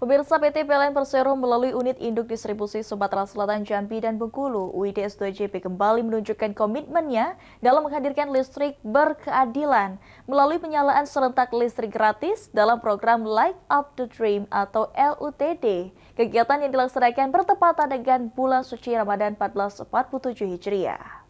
Pemirsa, PT PLN Persero melalui unit induk distribusi Sumatera Selatan, Jambi, dan Bengkulu, UIDS2JP kembali menunjukkan komitmennya dalam menghadirkan listrik berkeadilan melalui penyalaan serentak listrik gratis dalam program Light Up the Dream atau LUTD. Kegiatan yang dilaksanakan bertepatan dengan bulan suci Ramadan 1447 Hijriah.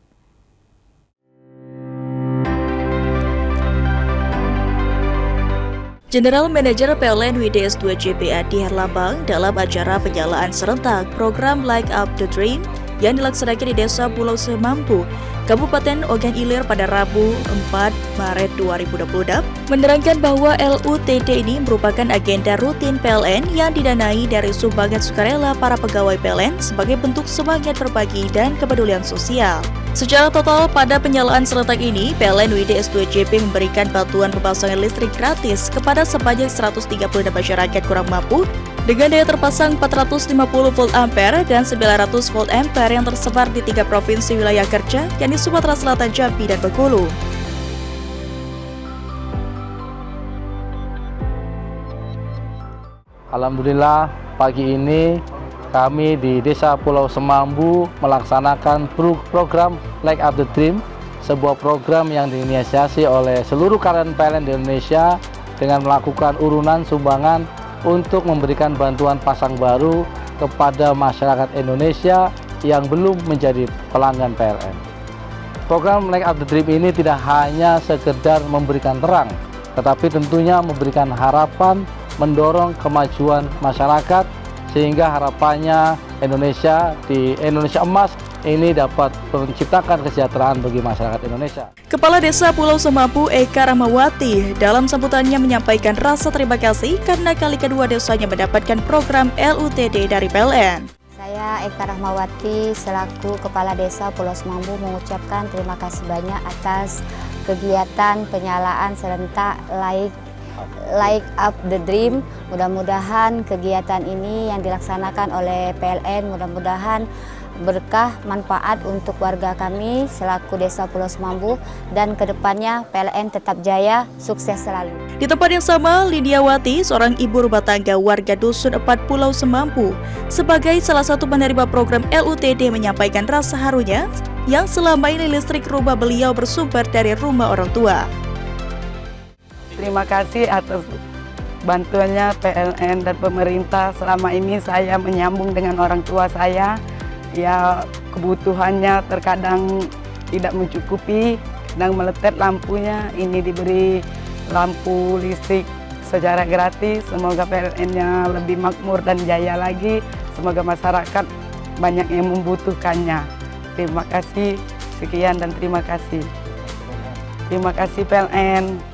General Manager PLN UIDS2JP Adi Herlambang dalam acara penyalaan serentak program Light Up the Dream yang dilaksanakan di Desa Pulau Semampu, Kabupaten Ogan Ilir pada Rabu 4 Maret 2026, menerangkan bahwa LUTD ini merupakan agenda rutin PLN yang didanai dari sumbangan sukarela para pegawai PLN sebagai bentuk semangat berbagi dan kepedulian sosial. Secara total, pada penyalaan serentak ini, PLN UIDS2JP memberikan bantuan pemasangan listrik gratis kepada sebanyak 136 masyarakat kurang mampu dengan daya terpasang 450 volt ampere dan 900 volt ampere yang tersebar di 3 provinsi wilayah kerja, yakni Sumatera Selatan, Jambi, dan Bengkulu. Alhamdulillah, pagi ini kami di Desa Pulau Semambu melaksanakan program Light Up the Dream, sebuah program yang diinisiasi oleh seluruh karyawan PLN di Indonesia dengan melakukan urunan sumbangan untuk memberikan bantuan pasang baru kepada masyarakat Indonesia yang belum menjadi pelanggan PLN. Program Light Up the Dream ini tidak hanya sekedar memberikan terang, tetapi tentunya memberikan harapan, mendorong kemajuan masyarakat, sehingga harapannya Indonesia di Indonesia Emas ini dapat menciptakan kesejahteraan bagi masyarakat Indonesia. Kepala Desa Pulau Semampu Eka Rahmawati dalam sambutannya menyampaikan rasa terima kasih karena kali kedua desanya mendapatkan program LUTD dari PLN. Saya Eka Rahmawati selaku Kepala Desa Pulau Semampu mengucapkan terima kasih banyak atas kegiatan penyalaan serentak Light Up the Dream. Mudah-mudahan kegiatan ini yang dilaksanakan oleh PLN mudah-mudahan berkah manfaat untuk warga kami selaku Desa Pulau Semampu, dan kedepannya PLN tetap jaya, sukses selalu. Di tempat yang sama, Lidiawati, seorang ibu rumah tangga warga Dusun 4 Pulau Semampu, sebagai salah satu penerima program LUTD menyampaikan rasa harunya yang selama ini listrik rumah beliau bersumber dari rumah orang tua. Terima kasih atas bantuannya PLN dan pemerintah. Selama ini saya menyambung dengan orang tua saya. Ya, kebutuhannya terkadang tidak mencukupi, kadang meletet lampunya. Ini diberi lampu listrik secara gratis. Semoga PLN-nya lebih makmur dan jaya lagi. Semoga masyarakat banyak yang membutuhkannya. Terima kasih, sekian dan terima kasih. Terima kasih PLN.